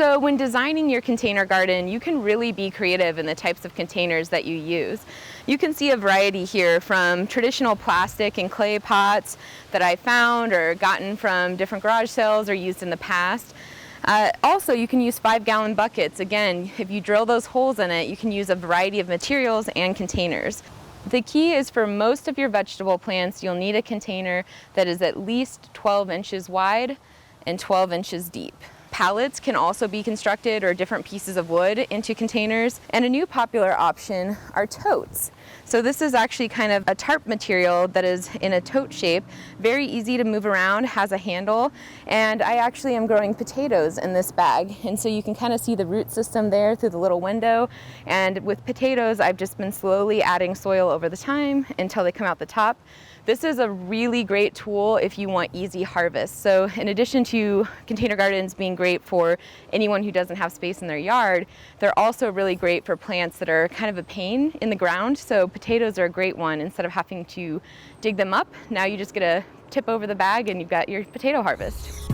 So when designing your container garden, you can really be creative in the types of containers that you use. You can see a variety here from traditional plastic and clay pots that I found or gotten from different garage sales or used in the past. Also, you can use 5-gallon buckets. Again, if you drill those holes in it, you can use a variety of materials and containers. The key is for most of your vegetable plants, you'll need a container that is at least 12 inches wide and 12 inches deep. Pallets can also be constructed, or different pieces of wood, into containers. And a new popular option are totes. So this is actually kind of a tarp material that is in a tote shape, very easy to move around, has a handle, and I actually am growing potatoes in this bag. And so you can kind of see the root system there through the little window. And with potatoes, I've just been slowly adding soil over the time until they come out the top. This is a really great tool if you want easy harvest. So in addition to container gardens being great for anyone who doesn't have space in their yard, they're also really great for plants that are kind of a pain in the ground. So potatoes are a great one. Instead of having to dig them up, now you just get a tip over the bag and you've got your potato harvest.